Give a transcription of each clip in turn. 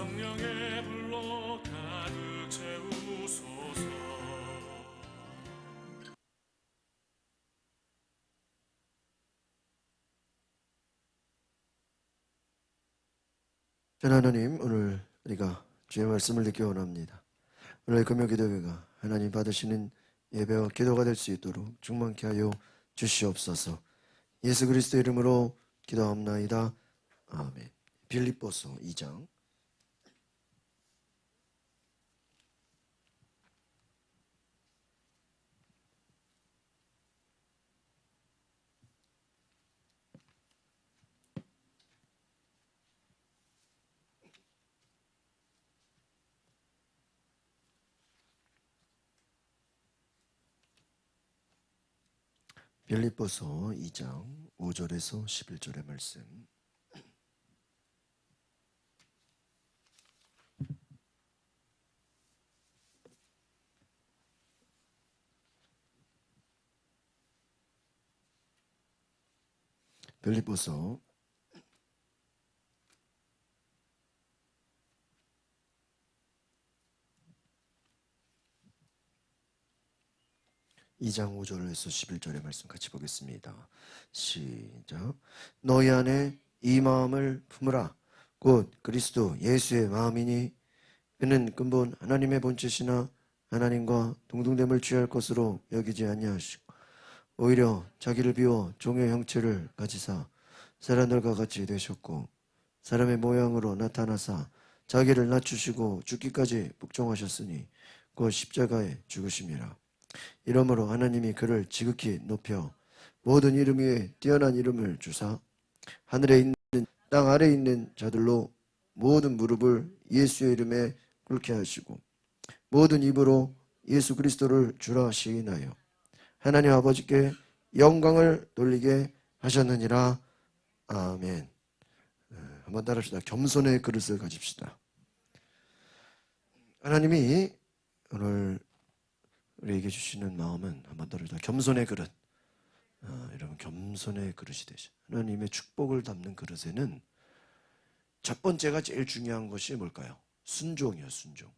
성령의 불로 가득 채우소서. 하나님, 오늘 우리가 주의 말씀을 듣기 원합니다. 오늘 금요 기도회가 하나님 받으시는 예배와 기도가 될 수 있도록 충만케 하여 주시옵소서. 예수 그리스도 이름으로 기도합나이다. 아멘. 빌립보서 2장. 빌립보서 2장 5절에서 11절의 말씀. 빌립보서 2장 5절에서 11절의 말씀 같이 보겠습니다. 시작. 너희 안에 이 마음을 품으라. 곧 그리스도 예수의 마음이니 그는 근본 하나님의 본체시나 하나님과 동등됨을 취할 것으로 여기지 아니하시고 오히려 자기를 비워 종의 형체를 가지사 사람들과 같이 되셨고 사람의 모양으로 나타나사 자기를 낮추시고 죽기까지 복종하셨으니 곧 십자가에 죽으심이라. 이러므로 하나님이 그를 지극히 높여 모든 이름 위에 뛰어난 이름을 주사 하늘에 있는 땅 아래에 있는 자들로 모든 무릎을 예수의 이름에 꿇게 하시고 모든 입으로 예수 그리스도를 주라 시인하여 하나님 아버지께 영광을 돌리게 하셨느니라. 아멘. 한번 따라합시다. 겸손의 그릇을 가집시다. 하나님이 오늘 우리에게 주시는 마음은 한번 따라합시다. 겸손의 그릇. 여러분, 겸손의 그릇이 되죠. 하나님의 축복을 담는 그릇에는 첫 번째가 제일 중요한 것이 뭘까요? 순종이요, 순종.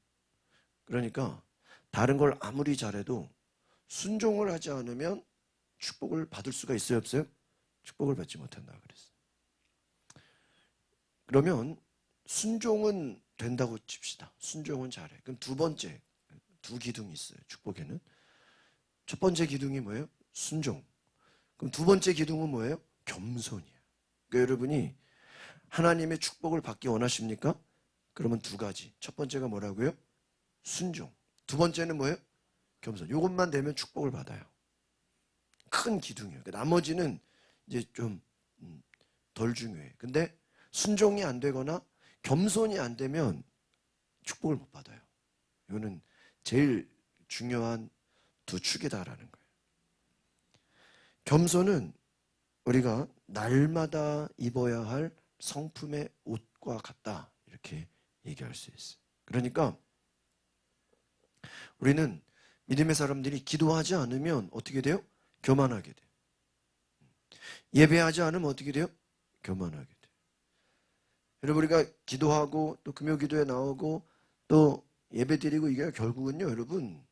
그러니까 다른 걸 아무리 잘해도 순종을 하지 않으면 축복을 받을 수가 있어요, 없어요? 축복을 받지 못한다 그랬어요. 그러면 순종은 된다고 칩시다. 순종은 잘해. 그럼 두 번째, 두 기둥이 있어요, 축복에는. 첫 번째 기둥이 뭐예요? 순종. 그럼 두 번째 기둥은 뭐예요? 겸손이에요. 그러니까 여러분이 하나님의 축복을 받기 원하십니까? 그러면 두 가지. 첫 번째가 뭐라고요? 순종. 두 번째는 뭐예요? 겸손. 이것만 되면 축복을 받아요. 큰 기둥이에요. 나머지는 이제 좀 덜 중요해. 근데 순종이 안 되거나 겸손이 안 되면 축복을 못 받아요. 이거는 제일 중요한 두 축이다라는 거예요. 겸손은 우리가 날마다 입어야 할 성품의 옷과 같다, 이렇게 얘기할 수 있어요. 그러니까 우리는 믿음의 사람들이 기도하지 않으면 어떻게 돼요? 교만하게 돼요. 예배하지 않으면 어떻게 돼요? 교만하게 돼요. 여러분, 우리가 기도하고 또 금요 기도에 나오고 또 예배 드리고 이게 결국은요, 여러분,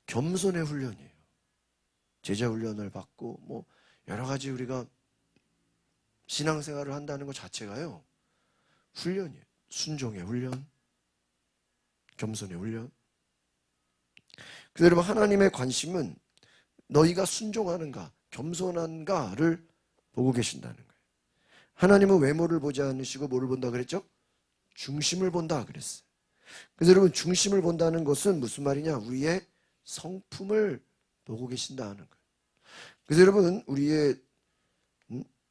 겸손의 훈련이에요. 제자 훈련을 받고 뭐 여러 가지 우리가 신앙생활을 한다는 것 자체가요, 훈련이에요. 순종의 훈련, 겸손의 훈련. 그래서 여러분, 하나님의 관심은 너희가 순종하는가, 겸손한가를 보고 계신다는 거예요. 하나님은 외모를 보지 않으시고 뭐를 본다 그랬죠? 중심을 본다 그랬어요. 그래서 여러분, 중심을 본다는 것은 무슨 말이냐? 우리의 성품을 보고 계신다는 거예요. 그래서 여러분, 우리의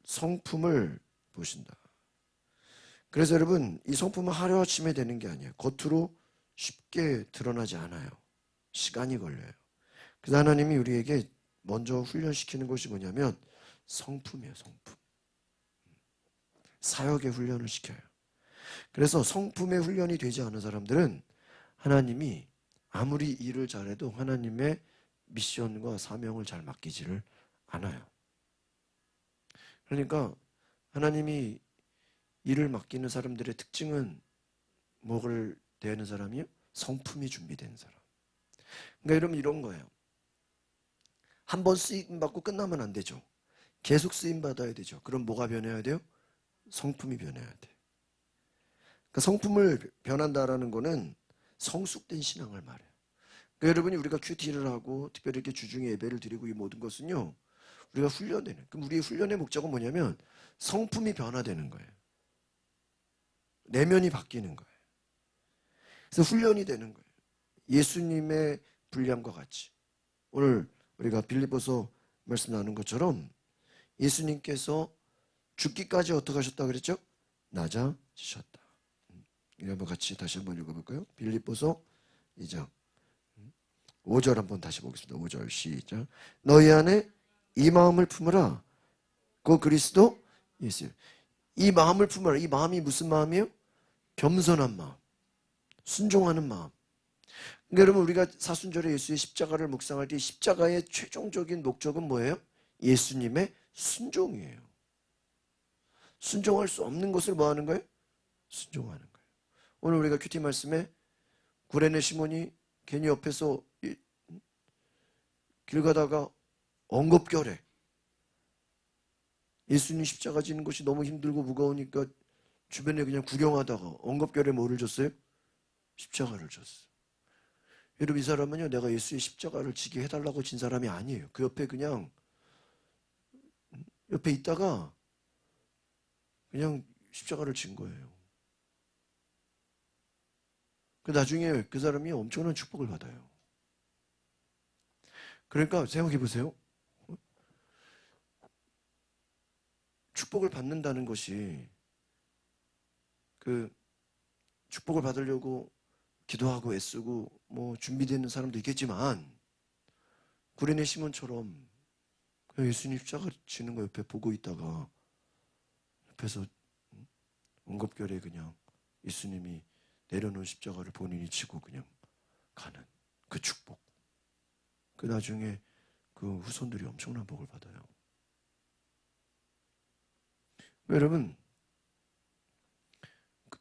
성품을 보신다. 그래서 여러분, 이 성품은 하루아침에 되는 게 아니에요. 겉으로 쉽게 드러나지 않아요. 시간이 걸려요. 그래서 하나님이 우리에게 먼저 훈련시키는 것이 뭐냐면 성품이에요, 성품. 사역의 훈련을 시켜요. 그래서 성품의 훈련이 되지 않은 사람들은 하나님이 아무리 일을 잘해도 하나님의 미션과 사명을 잘 맡기지를 않아요. 그러니까 하나님이 일을 맡기는 사람들의 특징은 뭐를 대하는 사람이요? 성품이 준비된 사람. 그러니까 여러분 이런 거예요. 한 번 쓰임 받고 끝나면 안 되죠. 계속 쓰임 받아야 되죠. 그럼 뭐가 변해야 돼요? 성품이 변해야 돼. 그러니까 성품을 변한다라는 거는 성숙된 신앙을 말해요. 그러니까 여러분이 우리가 큐티를 하고 특별히 이렇게 주중에 예배를 드리고 이 모든 것은요, 우리가 훈련되는. 그럼 우리의 훈련의 목적은 뭐냐면 성품이 변화되는 거예요. 내면이 바뀌는 거예요. 그래서 훈련이 되는 거예요. 예수님의 분량과 같이. 오늘 우리가 빌립보서 말씀 나눈 것처럼 예수님께서 죽기까지 어떻게 하셨다 그랬죠? 낮아지셨다. 이거 한번 같이 다시 한번 읽어볼까요? 빌립보서 2장 5절 한번 다시 보겠습니다. 5절 시작. 너희 안에 이 마음을 품으라. 그 그리스도 예수. 이 마음을 품으라. 이 마음이 무슨 마음이에요? 겸손한 마음, 순종하는 마음. 그러니까 여러분 우리가 사순절에 예수의 십자가를 묵상할 때 십자가의 최종적인 목적은 뭐예요? 예수님의 순종이에요. 순종할 수 없는 것을 뭐 하는 거예요? 순종하는 거예요. 오늘 우리가 큐티 말씀에 구레네 시몬이 괜히 옆에서 길 가다가 엉겁결에 예수님 십자가 지는 것이 너무 힘들고 무거우니까 주변에 그냥 구경하다가 엉겁결에 뭐를 줬어요? 십자가를 줬어요. 여러분 이 사람은요 내가 예수의 십자가를 지게 해달라고 진 사람이 아니에요. 그 옆에 그냥 옆에 있다가 그냥 십자가를 진 거예요. 그 나중에 그 사람이 엄청난 축복을 받아요. 그러니까 생각해 보세요. 축복을 받는다는 것이 그 축복을 받으려고 기도하고 애쓰고 뭐 준비되는 사람도 있겠지만 구레네 시몬처럼 그냥 예수님 십자가 지는 거 옆에 보고 있다가 옆에서 엉겁결에 그냥 예수님이 내려놓은 십자가를 본인이 지고 그냥 가는 그 축복. 그 나중에 그 후손들이 엄청난 복을 받아요. 여러분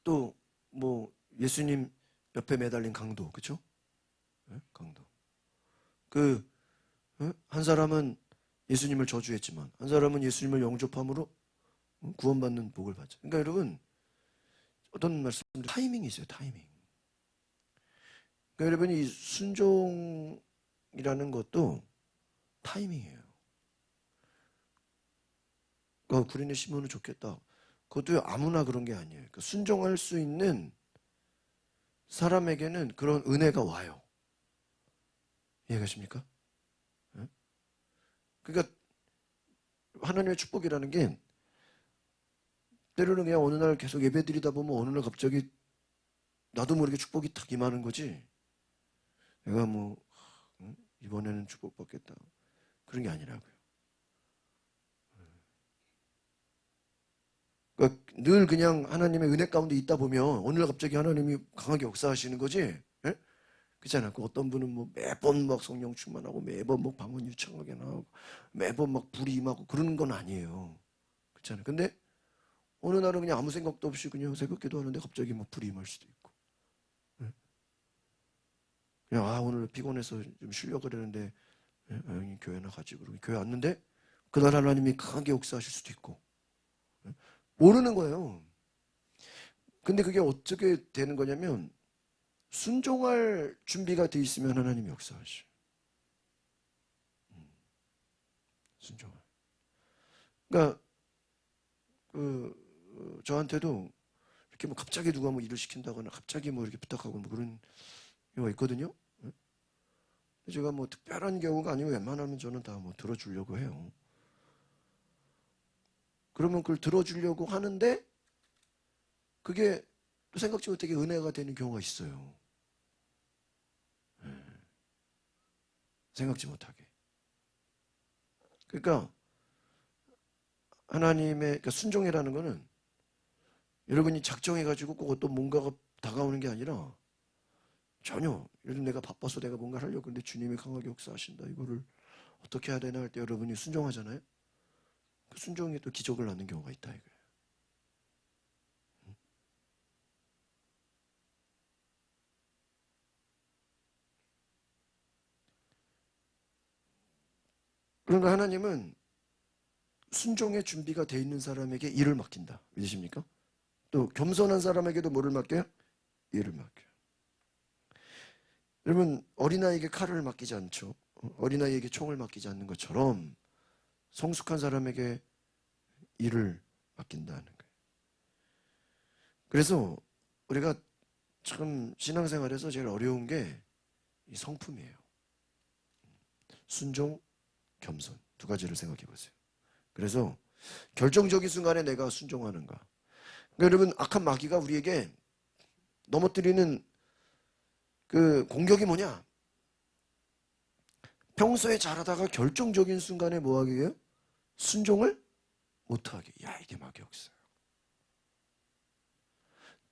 또 뭐 예수님 옆에 매달린 강도, 그렇죠? 강도. 그 한 사람은 예수님을 저주했지만 한 사람은 예수님을 영접함으로 구원받는 복을 받죠. 그러니까 여러분 어떤 말씀들 타이밍이 있어요. 타이밍. 그러니까 여러분이 이 순종이라는 것도 타이밍이에요. 그러니까 구레네 시몬은 좋겠다. 그것도 아무나 그런 게 아니에요. 그러니까 순종할 수 있는 사람에게는 그런 은혜가 와요. 이해가십니까? 네? 그러니까 하나님의 축복이라는 게 때로는 그냥 어느 날 계속 예배드리다 보면 어느 날 갑자기 나도 모르게 축복이 탁 임하는 거지. 내가 뭐 이번에는 축복받겠다 그런 게 아니라고요. 그러니까 늘 그냥 하나님의 은혜 가운데 있다 보면 어느 날 갑자기 하나님이 강하게 역사하시는 거지. 예? 그렇잖아요. 그 어떤 분은 뭐 매번 막 성령 충만하고 매번 뭐 방언 유창하게 나오고 매번 막 불이 임하고 그러는 건 아니에요. 그렇잖아요. 근데 어느 날은 그냥 아무 생각도 없이 그냥 새벽 기도하는데 갑자기 뭐 불이 임할 수도 있고. 예? 그냥 오늘 피곤해서 좀 쉬려고 그러는데 형님 교회나 가지 그러고 교회 왔는데 그날 하나님이 강하게 역사하실 수도 있고. 모르는 거예요. 근데 그게 어떻게 되는 거냐면 순종할 준비가 돼 있으면 하나님이 역사하셔. 순종할. 그러니까 저한테도 이렇게 뭐 갑자기 누가 뭐 일을 시킨다거나 갑자기 뭐 이렇게 부탁하고 뭐 그런 경우가 있거든요. 제가 뭐 특별한 경우가 아니고 웬만하면 저는 다 뭐 들어주려고 해요. 그러면 그걸 들어주려고 하는데 그게 또 생각지 못하게 은혜가 되는 경우가 있어요. 생각지 못하게. 그러니까 하나님의 그러니까 순종이라는 거는 여러분이 작정해가지고 꼭 어떤 뭔가가 다가오는 게 아니라 전혀 요즘 내가 바빠서 내가 뭔가를 하려고 하는데 주님이 강하게 역사하신다. 이거를 어떻게 해야 되나 할 때 여러분이 순종하잖아요. 그 순종이 또 기적을 낳는 경우가 있다 이거예요. 그러니까 하나님은 순종의 준비가 돼 있는 사람에게 일을 맡긴다. 믿으십니까? 또 겸손한 사람에게도 뭐를 맡겨요? 일을 맡겨요. 여러분, 어린아이에게 칼을 맡기지 않죠. 어린아이에게 총을 맡기지 않는 것처럼 성숙한 사람에게 일을 맡긴다는 거예요. 그래서 우리가 참 신앙생활에서 제일 어려운 게 이 성품이에요. 순종, 겸손 두 가지를 생각해 보세요. 그래서 결정적인 순간에 내가 순종하는가. 그러니까 여러분, 악한 마귀가 우리에게 넘어뜨리는 그 공격이 뭐냐? 평소에 잘하다가 결정적인 순간에 뭐하게 해요? 순종을 못하게. 야, 이게 마귀였어요.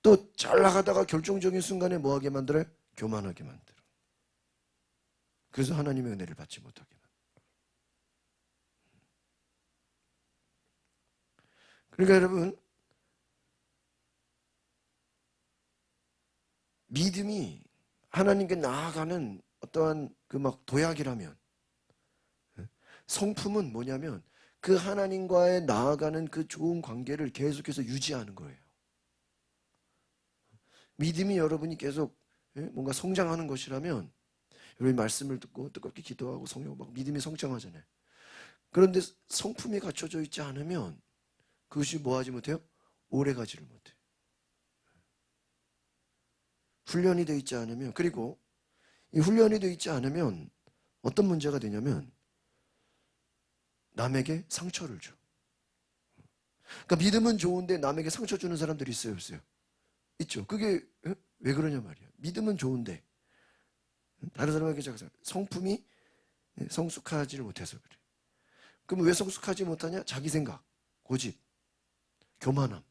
또 잘 나가다가 결정적인 순간에 뭐하게 만들어요? 교만하게 만들어. 그래서 하나님의 은혜를 받지 못하게 만들어. 그러니까 여러분, 믿음이 하나님께 나아가는 어떠한 그 막 도약이라면, 성품은 뭐냐면 그 하나님과의 나아가는 그 좋은 관계를 계속해서 유지하는 거예요. 믿음이 여러분이 계속 뭔가 성장하는 것이라면, 여러분이 말씀을 듣고 뜨겁게 기도하고 성령 막 믿음이 성장하잖아요. 그런데 성품이 갖춰져 있지 않으면 그것이 뭐하지 못해요? 오래 가지를 못해요. 훈련이 되어 있지 않으면, 그리고 이 훈련이 되어 있지 않으면 어떤 문제가 되냐면 남에게 상처를 줘. 그러니까 믿음은 좋은데 남에게 상처 주는 사람들이 있어요, 없어요? 있죠. 그게 왜 그러냐 말이야. 믿음은 좋은데 다른 사람에게 성품이 성숙하지를 못해서 그래. 그럼 왜 성숙하지 못하냐? 자기 생각, 고집, 교만함.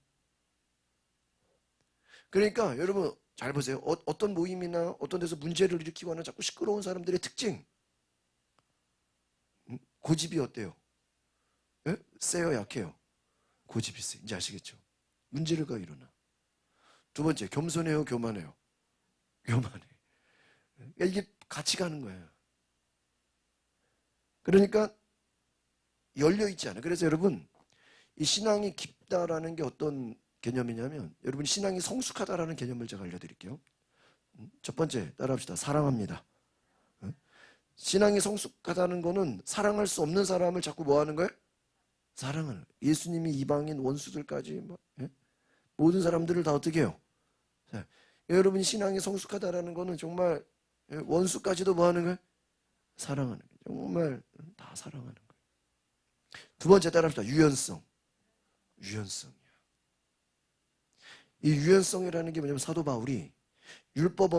그러니까 여러분 잘 보세요. 어떤 모임이나 어떤 데서 문제를 일으키고 하는 자꾸 시끄러운 사람들의 특징. 고집이 어때요? 세요, 약해요? 고집이 세. 이제 아시겠죠? 문제가 일어나. 두 번째, 겸손해요, 교만해요? 교만해. 그러니까 이게 같이 가는 거예요. 그러니까 열려 있지 않아요. 그래서 여러분, 이 신앙이 깊다라는 게 어떤 개념이냐면, 여러분 신앙이 성숙하다라는 개념을 제가 알려드릴게요. 첫 번째, 따라합시다. 사랑합니다. 신앙이 성숙하다는 거는 사랑할 수 없는 사람을 자꾸 뭐 하는 거예요? 사랑을. 예수님이 이방인 원수들까지 모든 사람들을 다 어떻게 해요? 자, 여러분 신앙이 성숙하다라는 거는 정말 원수까지도 뭐 하는 거예요? 사랑하는 거예요. 정말 다 사랑하는 거예요. 두 번째 따라합시다. 유연성. 유연성이야. 이 유연성이라는 게 뭐냐면 사도 바울이 율법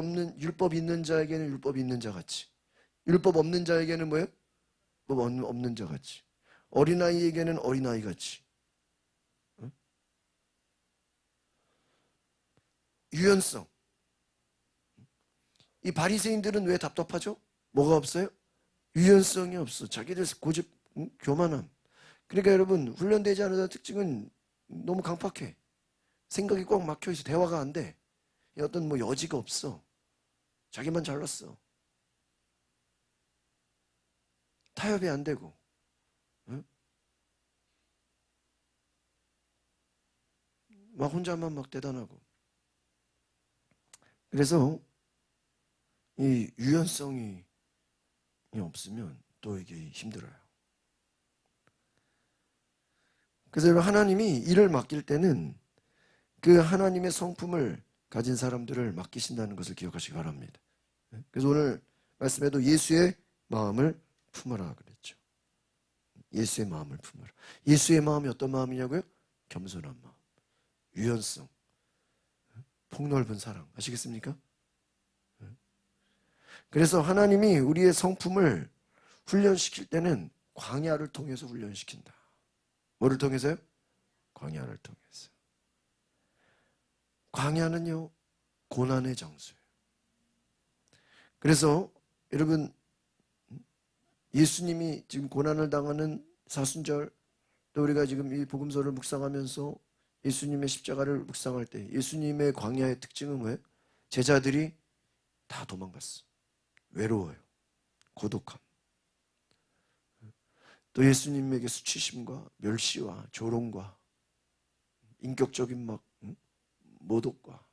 있는 자에게는 율법 있는 자 같이, 율법 없는 자에게는 뭐예요? 율법 없는 자 같이, 어린아이에게는 어린아이 같이. 유연성. 이 바리새인들은 왜 답답하죠? 뭐가 없어요? 유연성이 없어. 자기들 고집, 교만함. 그러니까 여러분 훈련되지 않은 특징은 너무 강팍해. 생각이 꽉 막혀있어. 대화가 안 돼. 어떤 뭐 여지가 없어. 자기만 잘났어. 타협이 안 되고. 응? 막 혼자만 막 대단하고. 그래서 이 유연성이 없으면 또 이게 힘들어요. 그래서 여러분 하나님이 일을 맡길 때는 그 하나님의 성품을 가진 사람들을 맡기신다는 것을 기억하시기 바랍니다. 그래서 오늘 말씀에도 예수의 마음을 품어라 그랬죠. 예수의 마음을 품어라. 예수의 마음이 어떤 마음이냐고요? 겸손한 마음, 유연성, 폭넓은 사랑. 아시겠습니까? 그래서 하나님이 우리의 성품을 훈련시킬 때는 광야를 통해서 훈련시킨다. 뭐를 통해서요? 광야를 통해서. 광야는요, 고난의 장소예요. 그래서 여러분, 예수님이 지금 고난을 당하는 사순절, 또 우리가 지금 이 복음서를 묵상하면서 예수님의 십자가를 묵상할 때 예수님의 광야의 특징은 뭐예요? 제자들이 다 도망갔어. 외로워요. 고독함. 또 예수님에게 수치심과 멸시와 조롱과 인격적인 막 모독과.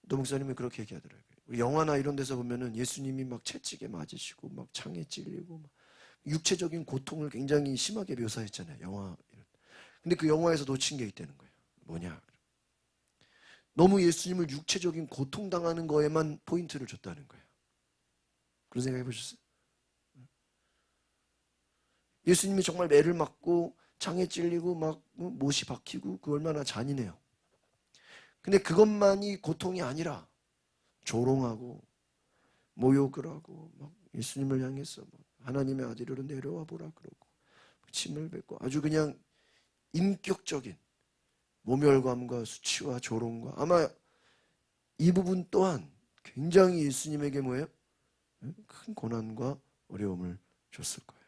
또 목사님이 그렇게 얘기하더라고요. 우리 영화나 이런 데서 보면은 예수님이 막 채찍에 맞으시고 막 창에 찔리고 막 육체적인 고통을 굉장히 심하게 묘사했잖아요. 영화. 근데 그 영화에서 놓친 게 있다는 거예요. 뭐냐? 너무 예수님을 육체적인 고통당하는 거에만 포인트를 줬다는 거예요. 그런 생각 해보셨어요? 예수님이 정말 매를 맞고 창에 찔리고 막 못이 박히고 그 얼마나 잔인해요. 근데 그것만이 고통이 아니라 조롱하고 모욕을 하고 막 예수님을 향해서 하나님의 아들으로 내려와 보라 그러고 침을 뱉고 아주 그냥 인격적인 모멸감과 수치와 조롱과 아마 이 부분 또한 굉장히 예수님에게 뭐예요? 큰 고난과 어려움을 줬을 거예요.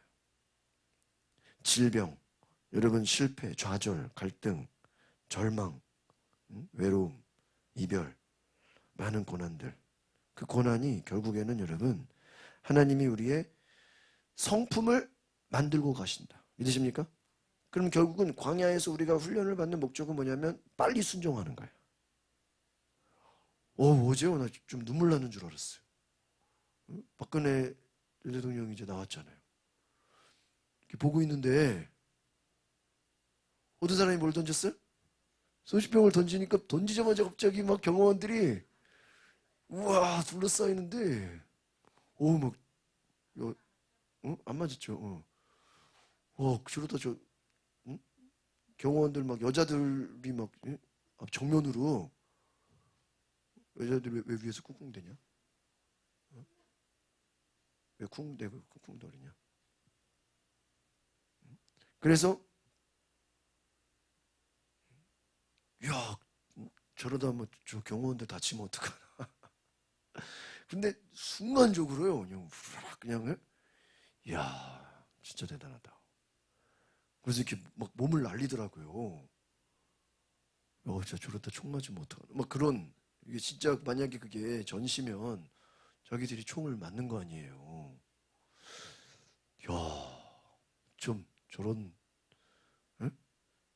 질병, 여러분 실패, 좌절, 갈등, 절망, 외로움, 이별, 많은 고난들. 그 고난이 결국에는 여러분 하나님이 우리의 성품을 만들고 가신다. 믿으십니까? 그럼 결국은 광야에서 우리가 훈련을 받는 목적은 뭐냐면 빨리 순종하는 거예요. 어제요? 나 좀 눈물 나는 줄 알았어요. 박근혜 대통령이 이제 나왔잖아요. 이렇게 보고 있는데 어떤 사람이 뭘 던졌어요? 소시병을 던지니까 던지자마자 갑자기 막 경호원들이 우와 둘러싸이는데 막 안 맞았죠. 저러다 경호원들 막 여자들이 막 정면으로 여자들 왜 위에서 쿵쿵대냐? 왜 쿵대고 쿵쿵거리냐? 그래서 야 저러다 뭐 저 경호원들 다치면 어떡하나? 근데 순간적으로요 그냥 후라락 그냥 야 진짜 대단하다. 그래서 이렇게 막 몸을 날리더라고요. 진짜 저러다 총 맞으면 어떡하나? 막 그런 이게 진짜 만약에 그게 전시면 자기들이 총을 맞는 거 아니에요. 좀 저런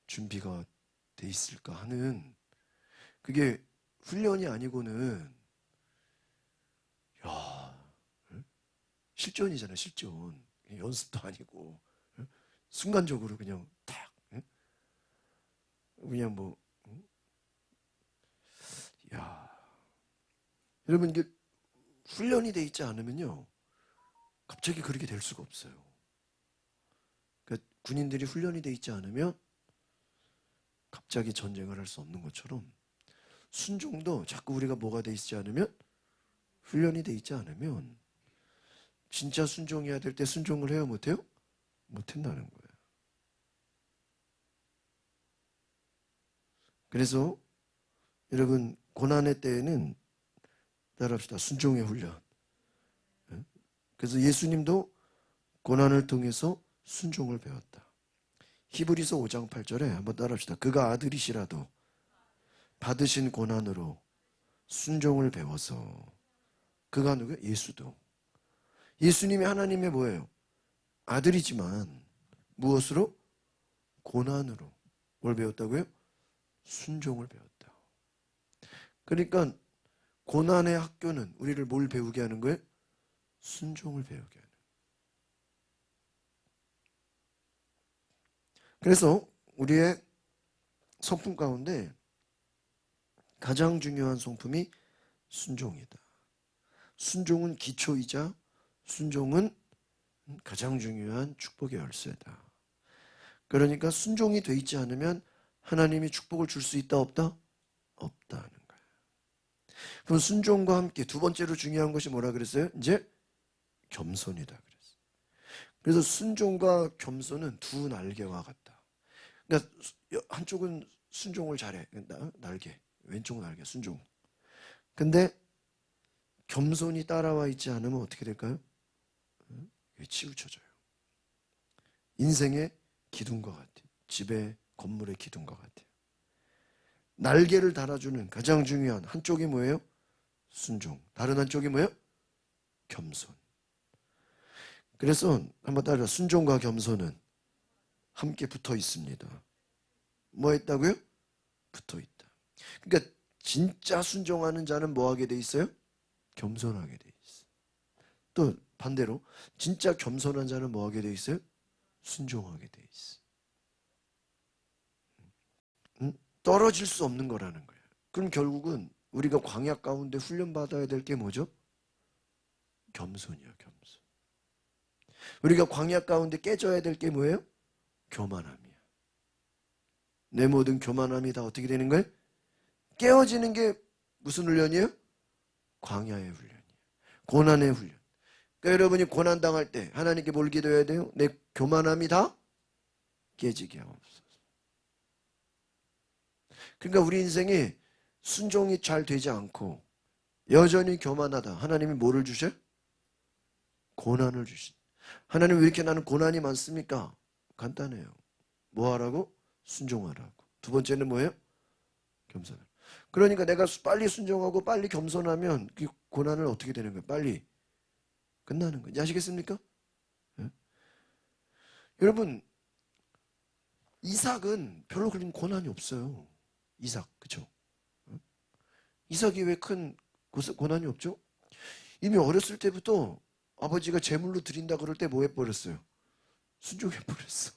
준비가 돼 있을까 하는 그게 훈련이 아니고는 실전이잖아요. 실전. 연습도 아니고 순간적으로 그냥 탁 그냥 여러분 이게 훈련이 돼 있지 않으면요 갑자기 그렇게 될 수가 없어요. 그러니까 군인들이 훈련이 돼 있지 않으면 갑자기 전쟁을 할 수 없는 것처럼 순종도 자꾸 우리가 뭐가 돼 있지 않으면 훈련이 돼 있지 않으면 진짜 순종해야 될 때 순종을 해요 못해요? 못한다는 거예요. 그래서 여러분 고난의 때에는 따라합시다. 순종의 훈련. 그래서 예수님도 고난을 통해서 순종을 배웠다. 히브리서 5장 8절에 한번 따라합시다. 그가 아들이시라도 받으신 고난으로 순종을 배워서 그가 누구예요? 예수도. 예수님이 하나님의 뭐예요? 아들이지만 무엇으로? 고난으로. 뭘 배웠다고요? 순종을 배웠다. 그러니까 고난의 학교는 우리를 뭘 배우게 하는 거예요? 순종을 배우게 하는. 그래서 우리의 성품 가운데 가장 중요한 성품이 순종이다. 순종은 기초이자 순종은 가장 중요한 축복의 열쇠다. 그러니까 순종이 돼 있지 않으면 하나님이 축복을 줄 수 있다 없다? 없다는 거예요. 그럼 순종과 함께 두 번째로 중요한 것이 뭐라 그랬어요? 이제 겸손이다 그랬어요. 그래서 순종과 겸손은 두 날개와 같다. 그러니까 한쪽은 순종을 잘해. 날개. 왼쪽 날개 순종. 근데 겸손이 따라와 있지 않으면 어떻게 될까요? 치우쳐져요. 인생의 기둥과 같아요. 집의 건물의 기둥과 같아요. 날개를 달아주는 가장 중요한 한쪽이 뭐예요? 순종. 다른 한쪽이 뭐예요? 겸손. 그래서 한번 따라 순종과 겸손은 함께 붙어 있습니다. 뭐 했다고요? 붙어 있다. 그러니까 진짜 순종하는 자는 뭐 하게 돼 있어요? 겸손하게 돼 있어. 또 반대로 진짜 겸손한 자는 뭐 하게 돼 있어요? 순종하게 돼 있어. 떨어질 수 없는 거라는 거예요. 그럼 결국은 우리가 광야 가운데 훈련받아야 될 게 뭐죠? 겸손이요, 겸손. 우리가 광야 가운데 깨져야 될 게 뭐예요? 교만함이야. 내 모든 교만함이 다 어떻게 되는 거예요? 깨어지는 게 무슨 훈련이에요? 광야의 훈련이에요. 고난의 훈련. 그러니까 여러분이 고난 당할 때 하나님께 뭘 기도해야 돼요? 내 교만함이 다 깨지게 하옵소서. 그러니까 우리 인생이 순종이 잘 되지 않고 여전히 교만하다. 하나님이 뭐를 주셔요? 고난을 주신. 하나님 왜 이렇게 나는 고난이 많습니까? 간단해요. 뭐 하라고? 순종하라고. 두 번째는 뭐예요? 겸손. 그러니까 내가 빨리 순종하고 빨리 겸손하면 그 고난을 어떻게 되는 거예요? 빨리 끝나는 거예요. 아시겠습니까? 예? 여러분 이삭은 별로 그런 고난이 없어요. 이삭 그렇죠? 이삭이 왜 큰 고난이 없죠? 이미 어렸을 때부터 아버지가 제물로 드린다 그럴 때 뭐 해버렸어요? 순종해버렸어.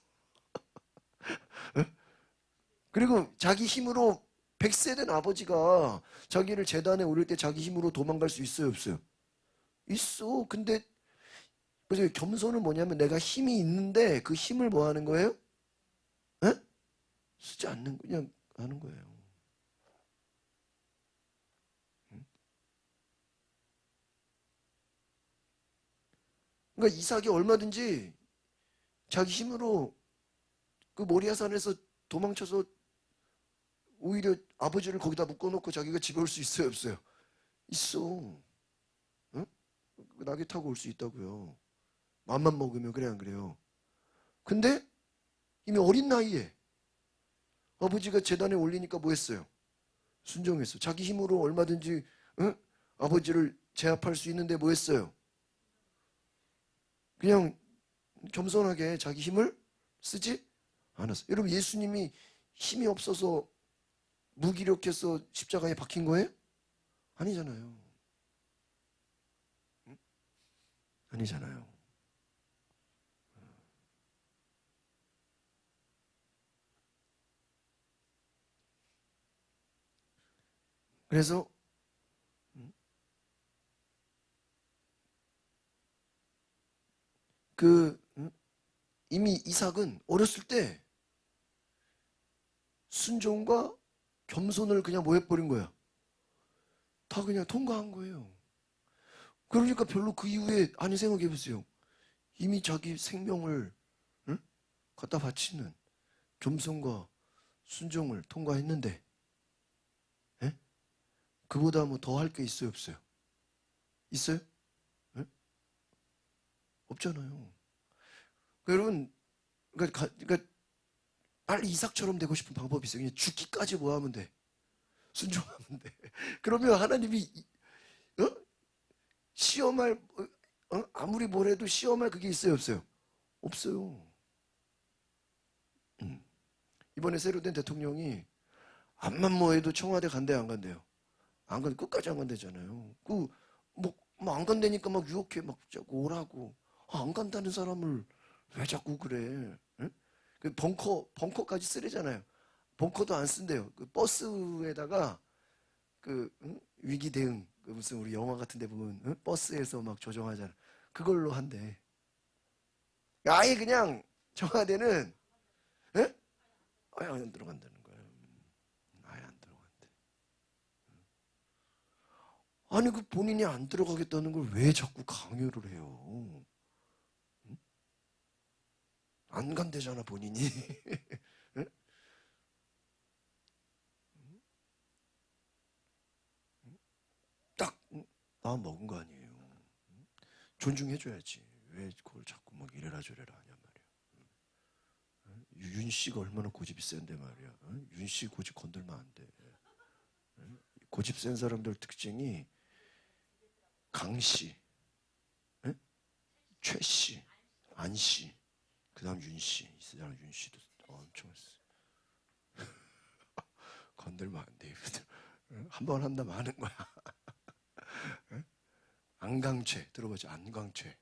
그리고 자기 힘으로 100세 된 아버지가 자기를 제단에 올릴 때 자기 힘으로 도망갈 수 있어요 없어요? 있어. 근데 그래서 겸손은 뭐냐면 내가 힘이 있는데 그 힘을 뭐 하는 거예요? 에? 쓰지 않는 그냥 하는 거예요. 그러니까 이삭이 얼마든지 자기 힘으로 그 모리아산에서 도망쳐서 오히려 아버지를 거기다 묶어놓고 자기가 집에 올 수 있어요 없어요? 있어. 응? 낙이 타고 올 수 있다고요. 맘만 먹으면. 그래 안 그래요? 근데 이미 어린 나이에 아버지가 제단에 올리니까 뭐 했어요? 순종했어. 자기 힘으로 얼마든지 응? 아버지를 제압할 수 있는데 뭐 했어요? 그냥 겸손하게 자기 힘을 쓰지 않았어요. 여러분 예수님이 힘이 없어서 무기력해서 십자가에 박힌 거예요? 아니잖아요. 아니잖아요. 그래서 그 이미 이삭은 어렸을 때 순종과 겸손을 그냥 뭐 해버린 거야? 다 그냥 통과한 거예요. 그러니까 별로 그 이후에 아니 생각해 보세요. 이미 자기 생명을 응? 갖다 바치는 겸손과 순종을 통과했는데 예? 그보다 뭐 더 할 게 있어요 없어요? 있어요? 예? 없잖아요. 여러분 그러니까 빨리 이삭처럼 되고 싶은 방법이 있어요. 그냥 죽기까지 뭐 하면 돼? 순종하면 돼. 그러면 하나님이 어? 시험할 아무리 뭐래도 시험할 그게 있어요 없어요? 없어요. 이번에 새로 된 대통령이 암만 뭐 해도 청와대 간대 안 간대요? 안 간, 끝까지 안 간대잖아요. 뭐 안 간다니까 막 유혹해 막 자꾸 오라고. 안 간다는 사람을 왜 자꾸 그래? 응? 그 벙커까지 쓰래잖아요. 벙커도 안 쓴대요. 그 버스에다가 위기 대응 그 무슨 우리 영화 같은데 보면 응? 버스에서 막 조정하잖아. 그걸로 한대. 아예 그냥 청와대는 예? 아예 안 들어간다는 거예요. 아예 안 들어간대. 아니 그 본인이 안 들어가겠다는 걸 왜 자꾸 강요를 해요? 안 간대잖아 본인이. 응? 딱 마음 먹은 거 아니에요. 존중해줘야지. 왜 그걸 자꾸 막 이래라 저래라 하냐 말이야. 윤 씨가 얼마나 고집이 센데 말이야. 윤 씨 고집 건들면 안 돼. 고집 센 사람들 특징이 강 씨, 최 씨, 안씨, 그 다음 윤씨, 이스라엘 윤씨도 엄청 했어. 건들면 안 돼. 한 번 한다면 하는 거야. 안강최 들어보죠. 안강최.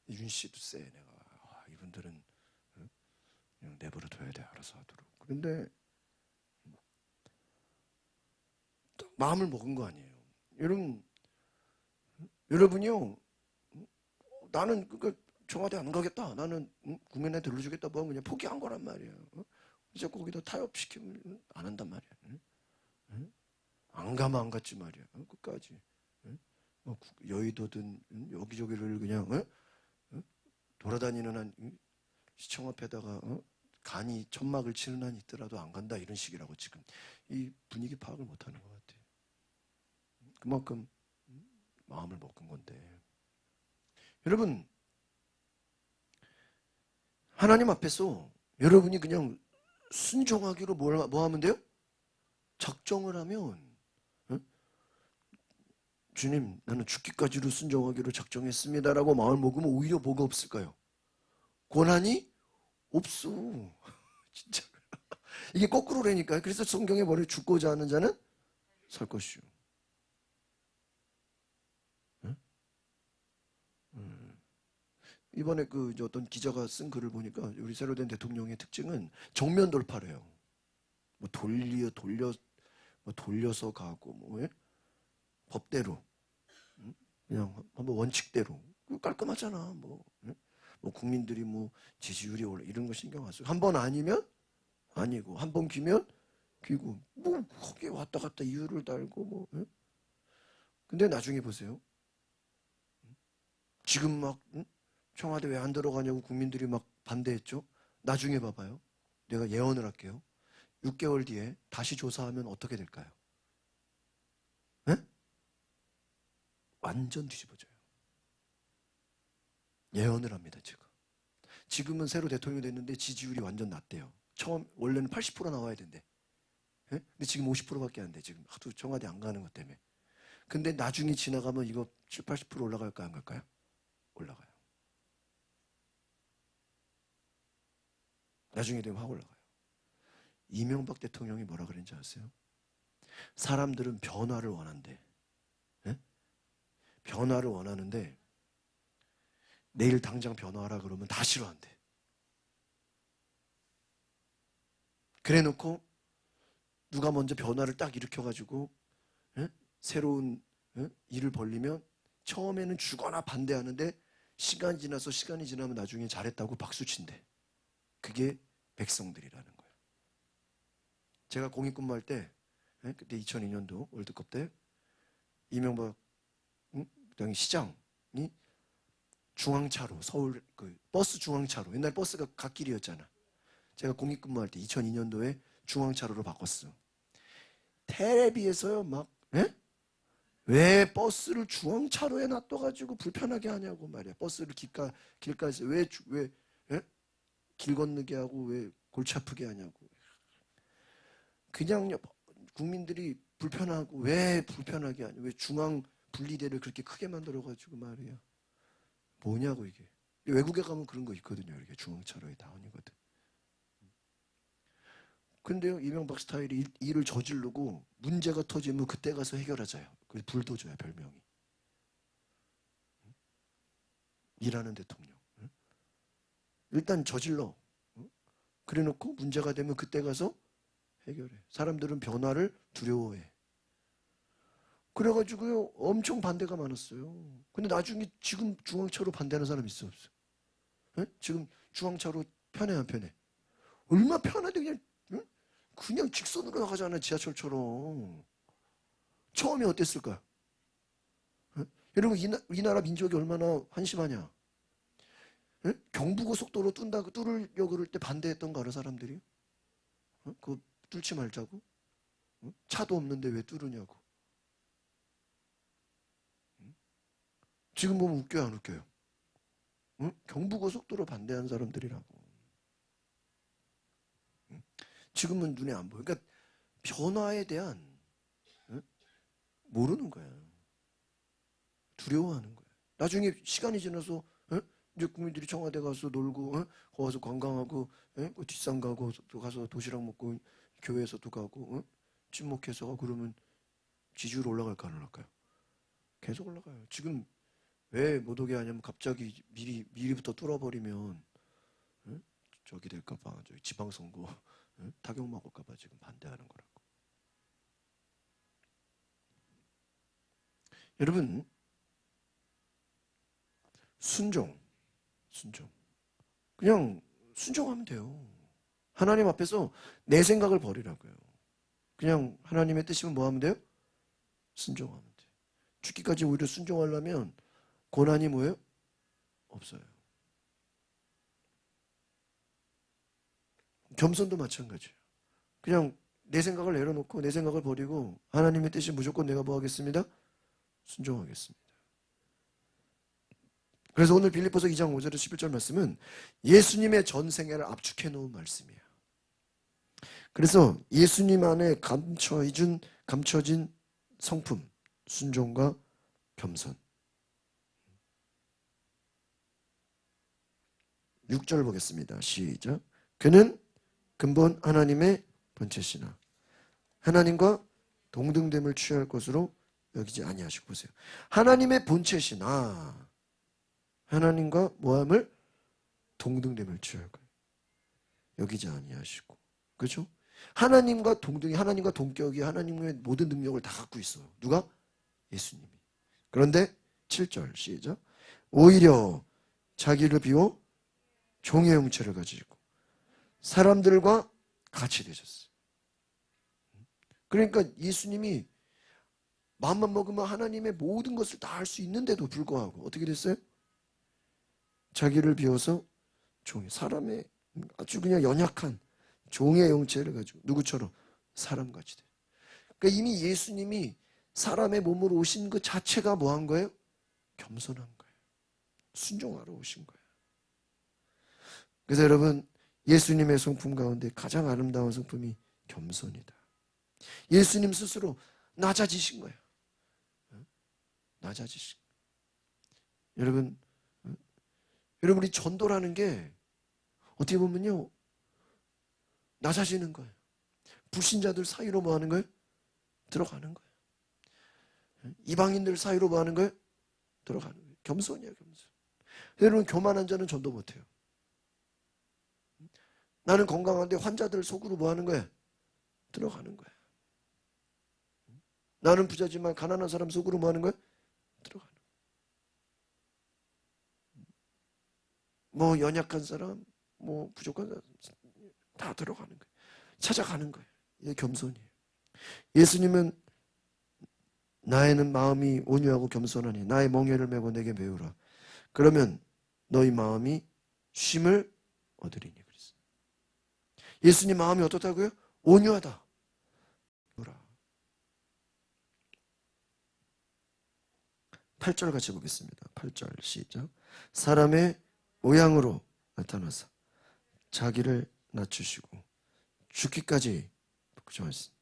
윤씨도 세. 내가 이분들은 그냥 내버려 둬야 돼. 알아서 하도록. 그런데 딱 마음을 먹은 거 아니에요. 여러분이요. 나는 청와대 안 가겠다. 나는 국민에 들러주겠다. 뭐 그냥 포기한 거란 말이에요. 이제 거기다 타협시키면 안 한단 말이야. 안 가면 안 갔지 말이야. 끝까지. 뭐 여의도든 여기저기를 그냥 돌아다니는 한 시청 앞에다가 간이 천막을 치는 한 있더라도 안 간다 이런 식이라고 지금 이 분위기 파악을 못하는 것 같아요. 그만큼 마음을 먹은 건데 여러분 하나님 앞에서 여러분이 그냥 순종하기로 뭐 하면 돼요? 작정을 하면 주님 나는 죽기까지로 순종하기로 작정했습니다라고 마음을 먹으면 오히려 뭐가 없을까요? 고난이 없어. 진짜 이게 거꾸로라니까요. 그래서 성경에 뭐래 죽고자 하는 자는 살 것이요. 이번에 어떤 기자가 쓴 글을 보니까 우리 새로 된 대통령의 특징은 정면 돌파래요. 뭐 돌려서 가고 법대로 그냥 한번 원칙대로 깔끔하잖아. 뭐 국민들이 지지율이 올라 이런 거 신경 안 써. 한 번 아니면 아니고 한 번 귀면 귀고 거기에 왔다 갔다 이유를 달고 근데 나중에 보세요. 지금 막 청와대 왜 안 들어가냐고 국민들이 막 반대했죠. 나중에 봐봐요. 내가 예언을 할게요. 6개월 뒤에 다시 조사하면 어떻게 될까요? 에? 완전 뒤집어져요. 예언을 합니다. 지금은 새로 대통령이 됐는데 지지율이 완전 낮대요. 원래는 80% 나와야 된대. 근데 지금 50%밖에 안 돼. 지금 하도 청와대 안 가는 것 때문에. 근데 나중에 지나가면 이거 7, 80% 올라갈까 안 갈까요? 올라가요. 나중에 되면 확 올라가요. 이명박 대통령이 뭐라 그랬는지 아세요? 사람들은 변화를 원한대. 변화를 원하는데 내일 당장 변화하라 그러면 다 싫어한대. 그래 놓고 누가 먼저 변화를 딱 일으켜가지고 새로운 일을 벌리면 처음에는 주거나 반대하는데 시간이 지나면 나중에 잘했다고 박수친대. 그게 백성들이라는 거예요. 제가 공익근무할 때 그때 2002년도 월드컵 때 이명박 당시 시장이 중앙차로 서울 버스 중앙차로 옛날 버스가 갓길이었잖아. 제가 공익근무할 때 2002년도에 중앙차로로 바꿨어. 텔레비에서요 왜 버스를 중앙차로에 놔둬가지고 불편하게 하냐고 말이야. 버스를 길가에서 왜 길 건너게 하고 왜 골치 아프게 하냐고. 그냥 국민들이 불편하고 왜 불편하게 하냐. 왜 중앙 분리대를 그렇게 크게 만들어가지고 말이야. 뭐냐고 이게. 외국에 가면 그런 거 있거든요. 이렇게 중앙차로에 다운이거든. 근데요 이명박 스타일이 일을 저지르고 문제가 터지면 그때 가서 해결하자요. 그래서 불도저야 별명이. 일하는 대통령. 일단 저질러. 그래놓고 문제가 되면 그때 가서 해결해. 사람들은 변화를 두려워해. 그래가지고요 엄청 반대가 많았어요. 근데 나중에 지금 중앙차로 반대하는 사람 있어 없어? 지금 중앙차로 편해 안 편해? 얼마 편한데 그냥 직선으로 나가잖아. 지하철처럼. 처음에 어땠을까? 여러분 이 나라 민족이 얼마나 한심하냐. 경부고속도로 뚫으려고 그럴 때 반대했던 거 알아 사람들이? 그거 뚫지 말자고? 차도 없는데 왜 뚫으냐고. 지금 보면 웃겨요 안 웃겨요? 경부고속도로 반대하는 사람들이라고. 지금은 눈에 안 보여. 그러니까 변화에 대한 모르는 거야. 두려워하는 거야. 나중에 시간이 지나서 이제 국민들이 청와대 가서 놀고, 거기 가서 관광하고, 그 뒷산 가고, 또 가서 도시락 먹고, 교회에서도 가고, 침묵해서 그러면 지지율 올라갈까 안 올라갈까요? 계속 올라가요. 지금 왜 못 오게 하냐면 갑자기 미리부터 뚫어버리면 저기 될까봐, 저기 지방선거 타격 먹을까봐 지금 반대하는 거라고. 여러분, 순종. 그냥 순종하면 돼요. 하나님 앞에서 내 생각을 버리라고요. 그냥 하나님의 뜻이면 뭐 하면 돼요? 순종하면 돼요. 죽기까지 오히려 순종하려면 고난이 뭐예요? 없어요. 겸손도 마찬가지예요. 그냥 내 생각을 내려놓고 내 생각을 버리고 하나님의 뜻이 무조건 내가 뭐 하겠습니다? 순종하겠습니다. 그래서 오늘 빌립보서 2장 5절에서 11절 말씀은 예수님의 전생애를 압축해 놓은 말씀이에요. 그래서 예수님 안에 감춰진 성품, 순종과 겸손. 6절 보겠습니다. 시작. 그는 근본 하나님의 본체시나 하나님과 동등됨을 취할 것으로 여기지 아니하시고, 보세요. 하나님의 본체시나 하나님과 뭐함을 동등됨을 취할 거예요. 여기지 아니하시고. 그렇죠? 하나님과 동등이, 하나님과 동격이 하나님의 모든 능력을 다 갖고 있어요. 누가? 예수님이. 그런데 7절 시작. 오히려 자기를 비워 종의 형체를 가지고 사람들과 같이 되셨어요. 그러니까 예수님이 마음만 먹으면 하나님의 모든 것을 다 할 수 있는데도 불구하고 어떻게 됐어요? 자기를 비워서 사람의 아주 그냥 연약한 종의 형체를 가지고 누구처럼? 사람같이 돼요. 그러니까 이미 예수님이 사람의 몸으로 오신 그 자체가 뭐 한 거예요? 겸손한 거예요. 순종하러 오신 거예요. 그래서 여러분, 예수님의 성품 가운데 가장 아름다운 성품이 겸손이다. 예수님 스스로 낮아지신 거예요. 낮아지신 거예요. 여러분, 이 전도라는 게 어떻게 보면요, 낮아지는 거예요. 불신자들 사이로 뭐 하는 거예요? 들어가는 거예요. 이방인들 사이로 뭐 하는 거예요? 들어가는 거예요. 겸손이야, 겸손. 여러분, 교만한 자는 전도 못해요. 나는 건강한데 환자들 속으로 뭐 하는 거야? 들어가는 거야. 나는 부자지만 가난한 사람 속으로 뭐 하는 거야? 들어가는 거야. 뭐 연약한 사람, 뭐 부족한 사람 다 들어가는 거예요. 찾아가는 거예요. 이게 겸손이에요. 예수님은 나에는 마음이 온유하고 겸손하니 나의 멍에를 메고 내게 배우라. 그러면 너희 마음이 쉼을 얻으리니. 그랬어요. 예수님 마음이 어떻다고요? 온유하다. 8절 같이 보겠습니다. 8절 시작. 사람의 모양으로 나타나서 자기를 낮추시고 죽기까지 복종하셨습니다.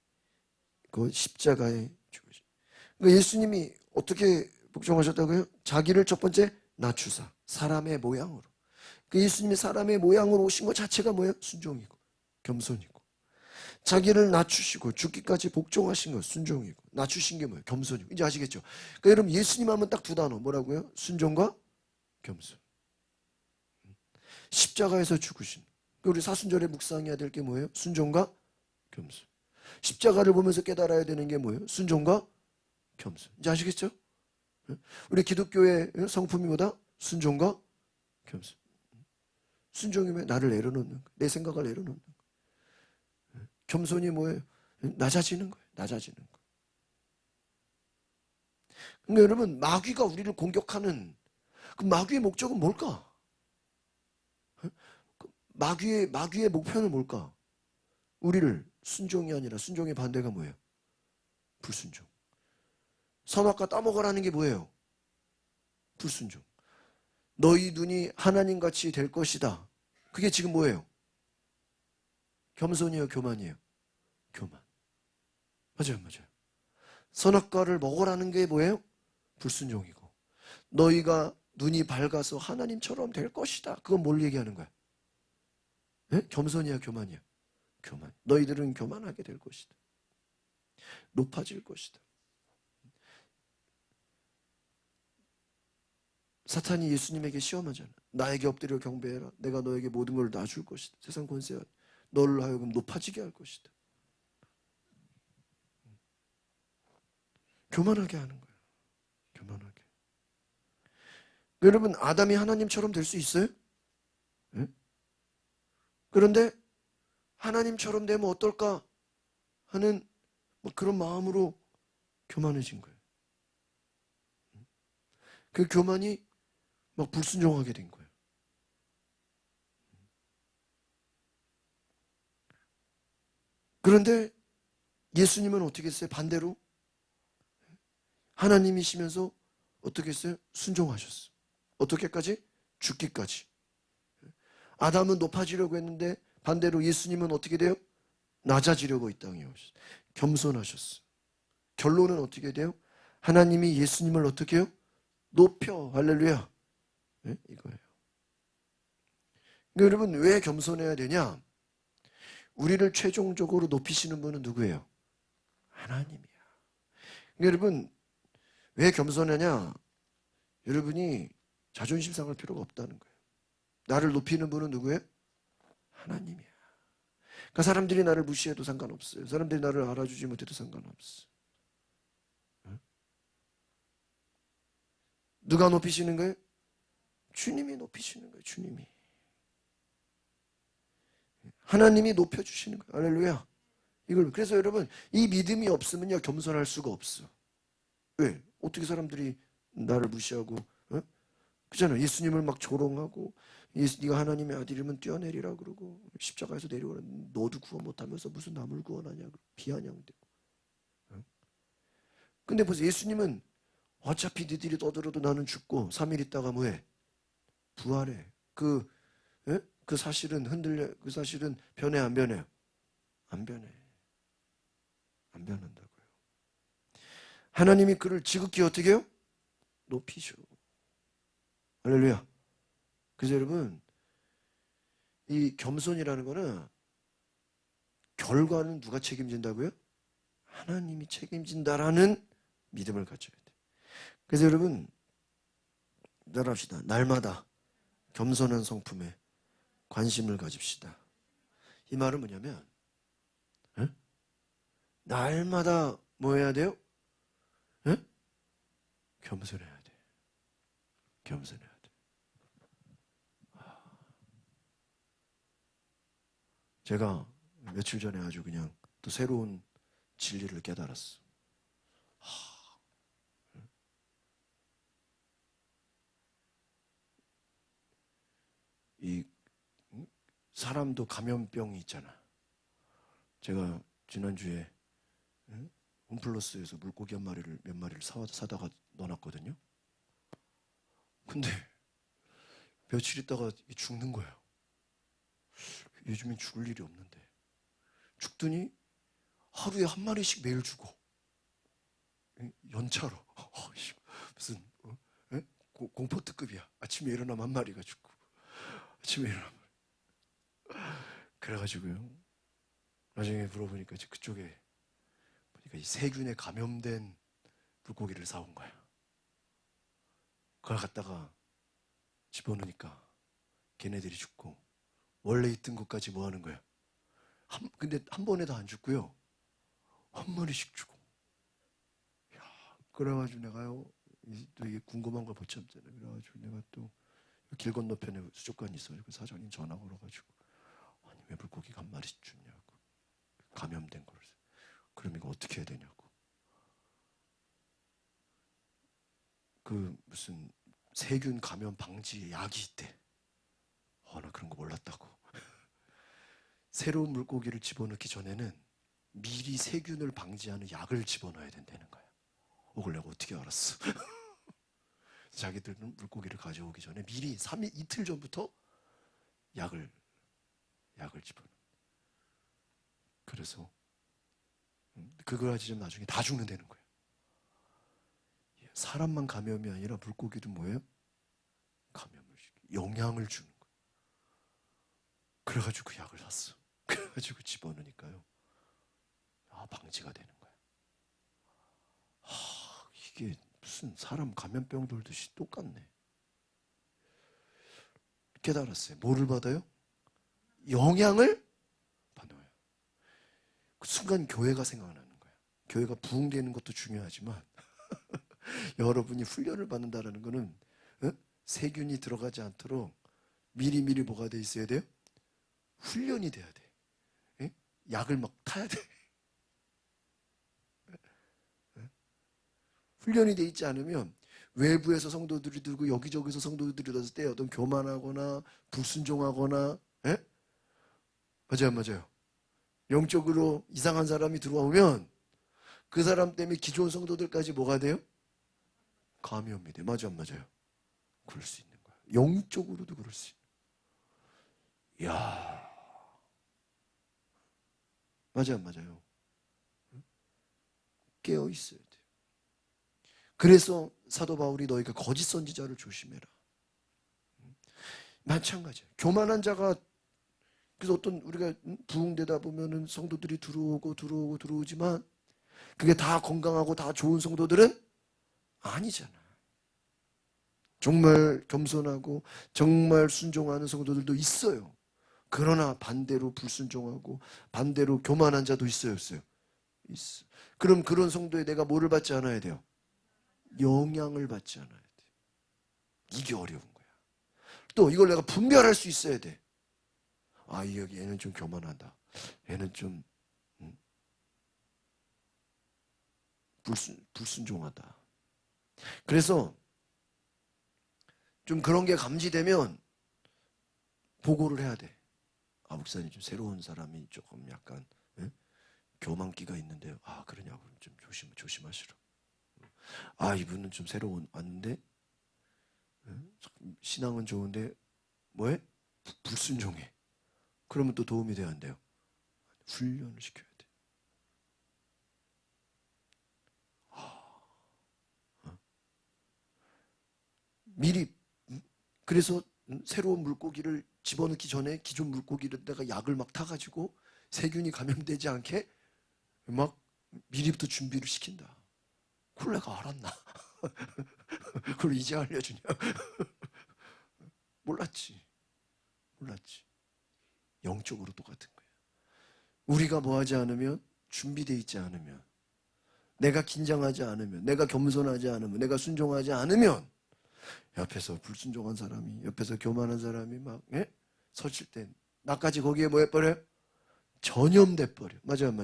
그 십자가에 죽으신. 그러니까 예수님이 어떻게 복종하셨다고요? 자기를 첫 번째 낮추사 사람의 모양으로. 그 예수님이 사람의 모양으로 오신 것 자체가 뭐예요? 순종이고 겸손이고. 자기를 낮추시고 죽기까지 복종하신 것 순종이고, 낮추신 게 뭐예요? 겸손이고. 이제 아시겠죠? 그러니까 여러분, 예수님 하면 딱 두 단어 뭐라고요? 순종과 겸손. 십자가에서 죽으신. 우리 사순절에 묵상해야 될 게 뭐예요? 순종과 겸손. 십자가를 보면서 깨달아야 되는 게 뭐예요? 순종과 겸손. 이제 아시겠죠? 우리 기독교의 성품이 뭐다? 순종과 겸손. 순종이면 나를 내려놓는 거예요. 내 생각을 내려놓는 거예요. 겸손이 뭐예요? 낮아지는 거예요. 낮아지는 거예요. 그러니까 여러분, 마귀가 우리를 공격하는 그 마귀의 목적은 뭘까? 마귀의 목표는 뭘까? 우리를 순종이 아니라, 순종의 반대가 뭐예요? 불순종. 선악과 따먹으라는 게 뭐예요? 불순종. 너희 눈이 하나님같이 될 것이다. 그게 지금 뭐예요? 겸손이에요, 교만이에요? 교만. 맞아요. 선악과를 먹으라는 게 뭐예요? 불순종이고. 너희가 눈이 밝아서 하나님처럼 될 것이다. 그건 뭘 얘기하는 거야? 예? 겸손이야, 교만이야? 교만. 너희들은 교만하게 될 것이다. 높아질 것이다. 사탄이 예수님에게 시험하잖아. 나에게 엎드려 경배해라. 내가 너에게 모든 걸 놔줄 것이다. 세상 권세와 너를 하여금 높아지게 할 것이다. 교만하게 하는 거야. 교만하게. 여러분, 아담이 하나님처럼 될 수 있어요? 예? 그런데 하나님처럼 되면 어떨까 하는 그런 마음으로 교만해진 거예요. 그 교만이 막 불순종하게 된 거예요. 그런데 예수님은 어떻게 했어요? 반대로 하나님이시면서 어떻게 했어요? 순종하셨어요. 어떻게까지? 죽기까지. 아담은 높아지려고 했는데 반대로 예수님은 어떻게 돼요? 낮아지려고 이 땅에 오셨어요. 겸손하셨어요. 결론은 어떻게 돼요? 하나님이 예수님을 어떻게 해요? 높여. 할렐루야. 네? 이거예요. 그러니까 여러분, 왜 겸손해야 되냐? 우리를 최종적으로 높이시는 분은 누구예요? 하나님이야. 그러니까 여러분, 왜 겸손하냐? 여러분이 자존심 상할 필요가 없다는 거예요. 나를 높이는 분은 누구예요? 하나님이야. 그러니까 사람들이 나를 무시해도 상관없어요. 사람들이 나를 알아주지 못해도 상관없어요. 누가 높이시는 거예요? 주님이 높이시는 거예요. 주님이. 하나님이 높여주시는 거예요. 할렐루야. 이걸 그래서 여러분, 이 믿음이 없으면요 겸손할 수가 없어. 왜? 어떻게 사람들이 나를 무시하고, 어? 그잖아. 예수님을 막 조롱하고, 네가 하나님의 아들이면 뛰어내리라 그러고, 십자가에서 내려오라. 너도 구원 못하면서 무슨 남을 구원하냐, 비아냥대고. 어? 근데 보세요. 예수님은 어차피 너희들이 떠들어도 나는 죽고 3일 있다가 뭐해? 부활해. 그 사실은 흔들려. 그 사실은 변해 안 변해요? 안 변해. 안 변한다고요. 하나님이 그를 지극히 어떻게 해요? 높이셔. 할렐루야. 그래서 여러분, 이 겸손이라는 거는 결과는 누가 책임진다고요? 하나님이 책임진다라는 믿음을 가져야 돼. 그래서 여러분, 따라합시다. 날마다 겸손한 성품에 관심을 가집시다. 이 말은 뭐냐면, 에? 날마다 뭐 해야 돼요? 에? 겸손해야 돼. 겸손해야 돼. 제가 며칠 전에 아주 그냥 또 새로운 진리를 깨달았어. 이 사람도 감염병이 있잖아. 제가 지난주에 홈플러스에서 물고기 몇 마리를 사다가 넣어놨거든요. 근데 며칠 있다가 죽는 거예요. 요즘엔 죽을 일이 없는데 죽더니 하루에 한 마리씩 매일 죽어. 연차로. 무슨 공포특급이야. 아침에 일어나면 한 마리가 죽고 아침에 일어나면. 그래가지고요. 나중에 물어보니까 이제 그쪽에 보니까 이 세균에 감염된 물고기를 사온 거야. 그걸 갖다가 집어넣으니까 걔네들이 죽고 원래 있던 것까지 뭐 하는 거야? 근데 한 번에 다 안 죽고요. 한 마리씩 죽어. 야, 그래가지고 내가요. 또 이게 궁금한 걸 못 참잖아요. 그래가지고 내가 또 길 건너편에 수족관이 있어요. 그 사장님 전화 걸어가지고 아니 왜 물고기가 한 마리씩 죽냐고. 감염된 걸. 그럼 이거 어떻게 해야 되냐고. 그 무슨 세균 감염 방지 약이 있대. 나 그런 거 몰랐다고. 새로운 물고기를 집어넣기 전에는 미리 세균을 방지하는 약을 집어넣어야 된다는 거야. 그걸 내가 어떻게 알았어? 자기들은 물고기를 가져오기 전에 미리 3일 이틀 전부터 약을 집어넣어. 그래서 그걸 가지고 나중에 다 죽는다는 거예요. 사람만 감염이 아니라 물고기도 뭐예요? 영향을 주는 거예요. 그래가지고 그 약을 샀어. 그래가지고 집어넣으니까요, 방지가 되는 거예요. 이게 무슨 사람 감염병 돌듯이 똑같네. 깨달았어요. 뭐를 받아요? 영향을 받아요. 그 순간 교회가 생각나는 거예요. 교회가 부흥되는 것도 중요하지만 여러분이 훈련을 받는다는 것은 세균이 들어가지 않도록 미리미리 뭐가 돼 있어야 돼요? 훈련이 돼야 돼. 약을 막 타야 돼. 훈련이 돼 있지 않으면 외부에서 성도들이 들고 여기저기서 성도들이 들었을 때 어떤 교만하거나 불순종하거나, 맞아요. 영적으로 이상한 사람이 들어오면 그 사람 때문에 기존 성도들까지 뭐가 돼요? 감염이 돼. 맞아요. 그럴 수 있는 거야. 영적으로도 그럴 수 있는 거야. 이야. 맞아요. 깨어 있어야 돼. 그래서 사도 바울이 너희가 거짓 선지자를 조심해라. 마찬가지야. 교만한 자가, 그래서 어떤 우리가 부흥되다 보면은 성도들이 들어오지만 그게 다 건강하고 다 좋은 성도들은 아니잖아. 정말 겸손하고 정말 순종하는 성도들도 있어요. 그러나 반대로 불순종하고 반대로 교만한 자도 있어요, 없어요? 있어. 그럼 그런 성도에 내가 뭐를 받지 않아야 돼요? 영향을 받지 않아야 돼. 이게 어려운 거야. 또 이걸 내가 분별할 수 있어야 돼. 얘는 좀 교만하다. 얘는 좀 불순종하다. 그래서 좀 그런 게 감지되면 보고를 해야 돼. 목사님, 좀 새로운 사람이 조금 약간 교만기가 있는데요. 그러냐고 좀 조심하시라. 이분은 좀 새로운 왔는데 신앙은 좋은데 뭐해? 불순종해. 그러면 또 도움이 돼야 안 돼요? 훈련을 시켜야 돼. 미리. 그래서 새로운 물고기를 집어넣기 전에 기존 물고기를 내가 약을 막 타가지고 세균이 감염되지 않게 막 미리부터 준비를 시킨다. 그걸 내가 알았나? 그걸 이제 알려주냐? 몰랐지. 영적으로 똑같은 거예요. 우리가 뭐하지 않으면, 준비되어 있지 않으면, 내가 긴장하지 않으면, 내가 겸손하지 않으면, 내가 순종하지 않으면 옆에서 불순종한 사람이, 옆에서 교만한 사람이 막 서칠 때 나까지 거기에 뭐 해버려요? 전염돼 버려. 맞아요.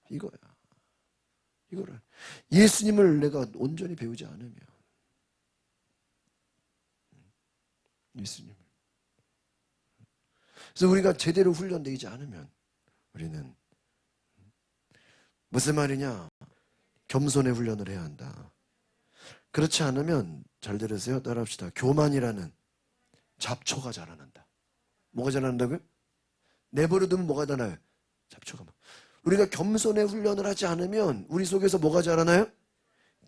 이거야. 이거를 예수님을 내가 온전히 배우지 않으면, 예수님을, 그래서 우리가 제대로 훈련되지 않으면 우리는 무슨 말이냐? 겸손의 훈련을 해야 한다. 그렇지 않으면, 잘 들으세요. 따라합시다. 교만이라는 잡초가 자라난다. 뭐가 자라난다고요? 내버려두면 뭐가 자라나요? 잡초가. 우리가 겸손의 훈련을 하지 않으면 우리 속에서 뭐가 자라나요?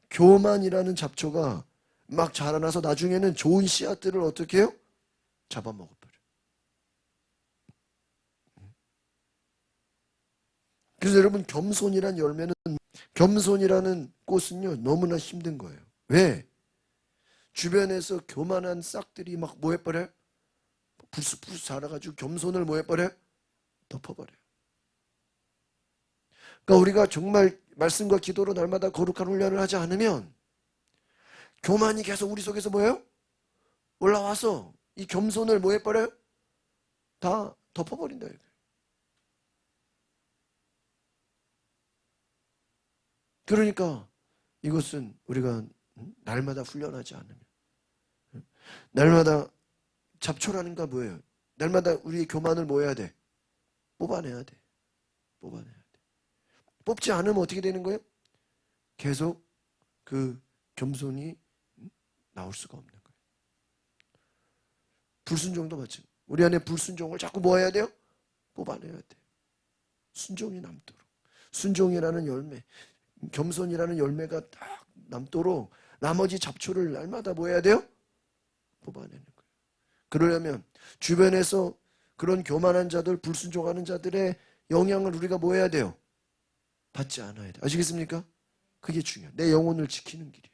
교만이라는 잡초가 막 자라나서 나중에는 좋은 씨앗들을 어떻게 해요? 잡아먹어버려. 그래서 여러분, 겸손이라는 꽃은요, 너무나 힘든 거예요. 왜? 주변에서 교만한 싹들이 막 뭐 해버려요? 불쑥 자라가지고 겸손을 뭐 해버려요? 덮어버려요. 그러니까 우리가 정말 말씀과 기도로 날마다 거룩한 훈련을 하지 않으면 교만이 계속 우리 속에서 뭐예요? 올라와서 이 겸손을 뭐 해버려요? 다 덮어버린다. 그러니까 이것은 우리가 날마다 훈련하지 않으면, 날마다, 잡초라는 건 뭐예요? 날마다 우리의 교만을 뭐 해야 돼? 뽑아내야 돼. 뽑지 않으면 어떻게 되는 거예요? 계속 그 겸손이 나올 수가 없는 거예요. 불순종도 마찬가지. 우리 안에 불순종을 자꾸 뭐 해야 돼요? 뽑아내야 돼. 순종이 남도록. 순종이라는 열매, 겸손이라는 열매가 딱 남도록 나머지 잡초를 날마다 뭐 해야 돼요? 뽑아내는 거예요. 그러려면 주변에서 그런 교만한 자들, 불순종하는 자들의 영향을 우리가 뭐 해야 돼요? 받지 않아야 돼요. 아시겠습니까? 그게 중요해요. 내 영혼을 지키는 길이에요.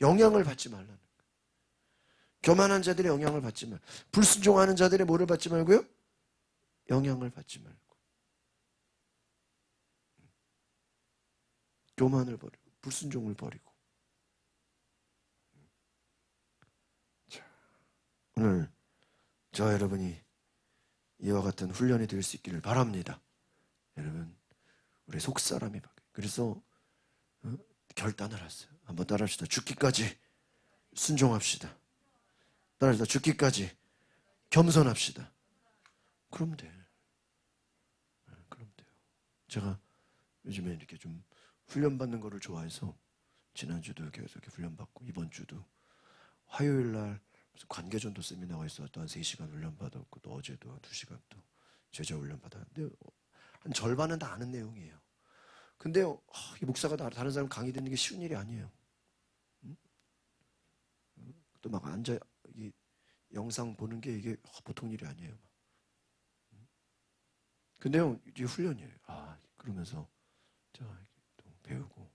영향을 받지 말라는 거예요. 교만한 자들의 영향을 받지 말고, 불순종하는 자들의 뭐를 받지 말고요? 영향을 받지 말고. 교만을 버리고 불순종을 버리고. 자, 오늘 저와 여러분이 이와 같은 훈련이 될 수 있기를 바랍니다. 여러분, 우리 속사람이 바뀌어요. 그래서 결단을 하세요. 한번 따라합시다. 죽기까지 순종합시다. 따라합시다. 죽기까지 겸손합시다. 그럼 돼. 그럼 돼요. 제가 요즘에 이렇게 좀 훈련받는 거를 좋아해서 지난주도 계속 이렇게 훈련받고 이번 주도 화요일 날 무슨 관계전도 세미나가 있어 또 한 3시간 훈련받았고 또 어제도 한 2시간 또 제자 훈련받았는데 한 절반은 다 아는 내용이에요. 근데 이 목사가 다른 사람 강의 듣는 게 쉬운 일이 아니에요. 또 막 앉아 이 영상 보는 게 이게 보통 일이 아니에요. 근데요 이게 훈련이에요. 그러면서 제가 또 배우고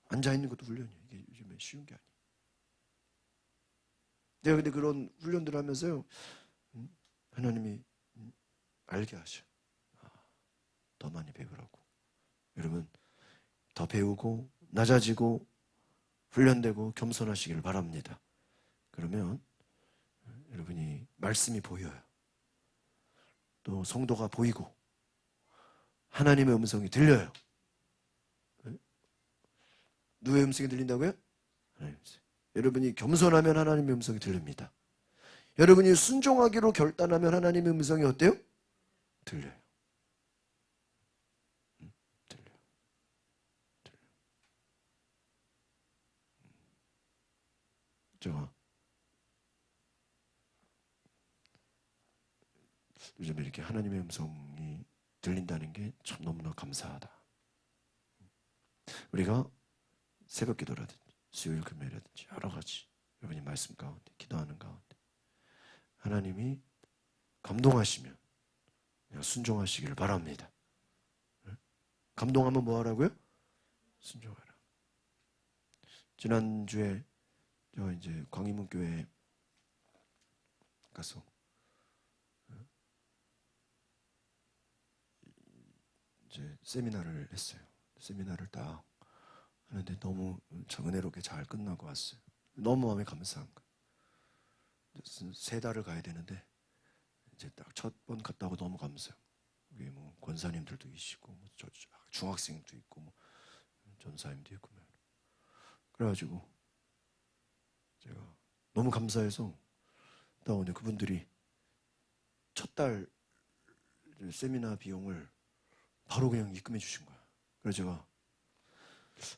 앉아 있는 것도 훈련이에요. 이게 요즘에 쉬운 게 아니에요. 내가 근데 그런 훈련들 하면서요 하나님이 알게 하셔. 더 많이 배우라고. 여러분 더 배우고 낮아지고 훈련되고 겸손하시기를 바랍니다. 그러면 여러분이 말씀이 보여요. 또 성도가 보이고 하나님의 음성이 들려요. 누구의 음성이 들린다고요? 하나님의 음성. 여러분이 겸손하면 하나님의 음성이 들립니다. 여러분이 순종하기로 결단하면 하나님의 음성이 어때요? 들려요. 들려요. 제가 요즘에 이렇게 하나님의 음성이 들린다는 게 참 너무나 감사하다. 우리가 새벽 기도라든지 수요일 금요일이라든지 여러 가지 여러분이 말씀 가운데 기도하는 가운데 하나님이 감동하시면 그냥 순종하시기를 바랍니다. 감동하면 뭐 하라고요? 순종하라. 지난주에 저 이제 광희문 교회에 가서 이제 세미나를 했어요. 세미나를 딱 하는데 너무 참 은혜롭게 잘 끝나고 왔어요. 너무 마음에 감사한 거예요. 3달을 가야 되는데 이제 딱 첫 번 갔다고 너무 감사해요. 여기 뭐 권사님들도 계시고 뭐 중학생도 있고 뭐 전사님도 있고 그래가지고 제가 너무 감사해서 딱 오늘 그분들이 첫 달 세미나 비용을 바로 그냥 입금해 주신 거야. 그래서 제가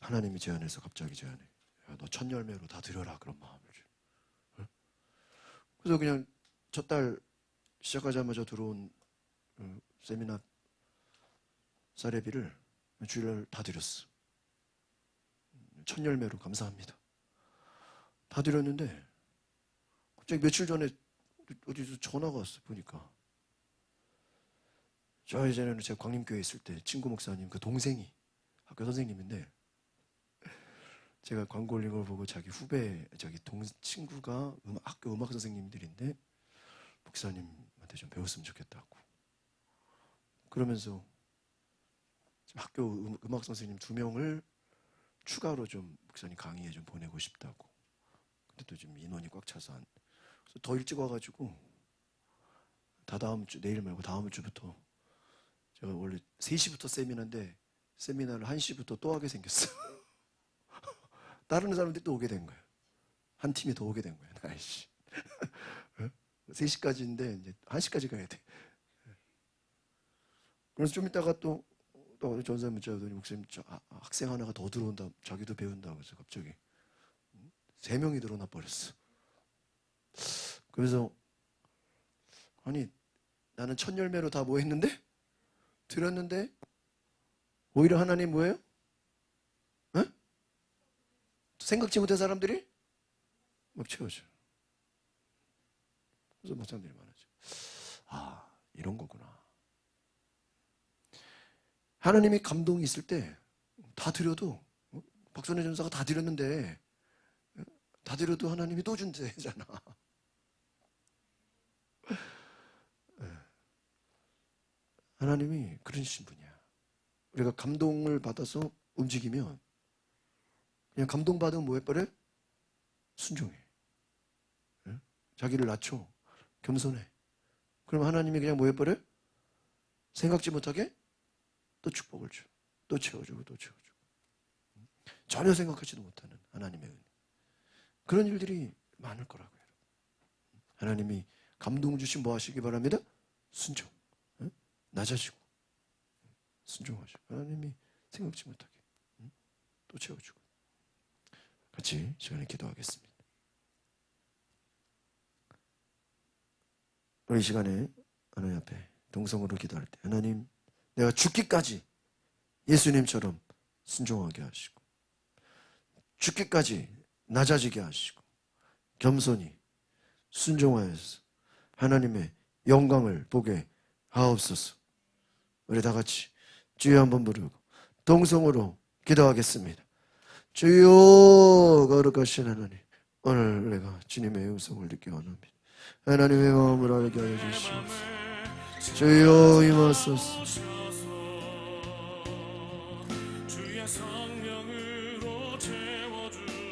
하나님이 제안해서 갑자기 제안해. 야, 너 1000열매로 다 드려라 그런 마음을 줘. 그래서 그냥 첫 달 시작하자마자 들어온 세미나 사례비를 주일날 다 드렸어. 1000열매로 감사합니다. 다 드렸는데 갑자기 며칠 전에 어디서 전화가 왔어 보니까 저 예전에는 제가 광림교회 있을 때 친구 목사님 그 동생이 학교 선생님인데 제가 광고 올린 걸 보고 자기 후배 친구가 학교 음악 선생님들인데 목사님한테 좀 배웠으면 좋겠다고 그러면서 학교 음악 선생님 2명을 추가로 좀 목사님 강의에 좀 보내고 싶다고. 근데 또 지금 인원이 꽉 차서 그래서 더 일찍 와가지고 다다음 주 내일 말고 다음 주부터 제가 원래 3시부터 세미나인데 세미나를 1시부터 또 하게 생겼어. 다른 사람들이 또 오게 된 거예요. 한 팀이 더 오게 된 거예요. 아이씨. 3시까지인데 이제 1시까지 가야 돼. 그래서 좀 이따가 또 전사 문자 오더니 목사님 학생 하나가 더 들어온다. 자기도 배운다. 그래서 갑자기 3명이 늘어나 버렸어. 그래서 아니 나는 1000열매로 다 뭐 했는데? 드렸는데 오히려 하나님 뭐예요? 에? 생각지 못한 사람들이 막 채워져. 그래서 목사님들이 말하죠. 아, 이런 거구나. 하나님이 감동이 있을 때 다 드려도, 박선혜 전사가 다 드렸는데 다 드려도 하나님이 또 준대잖아. 하나님이 그러신 분이야. 우리가 감동을 받아서 움직이면 그냥 감동받으면 뭐 해버려? 순종해. 자기를 낮춰. 겸손해. 그럼 하나님이 그냥 뭐 해버려? 생각지 못하게 또 축복을 줘. 또 채워주고 또 채워주고. 전혀 생각하지도 못하는 하나님의 은혜. 그런 일들이 많을 거라고요. 하나님이 감동 주신 뭐 하시기 바랍니다? 순종. 낮아지고 순종하시고 하나님이 생각지 못하게 또 채워주고. 같이 시간에 기도하겠습니다. 우리 이 시간에 하나님 앞에 동성으로 기도할 때 하나님, 내가 죽기까지 예수님처럼 순종하게 하시고 죽기까지 낮아지게 하시고 겸손히 순종하여서 하나님의 영광을 보게 하옵소서. 우리 다 같이 주여 한번 부르고 동성으로 기도하겠습니다. 주여, 거룩하신 하나님, 오늘 내가 주님의 음성을 듣기 원합니다. 하나님의 마음을 알게 하여 주시옵소서. 주여 임하소서. 주의 성령으로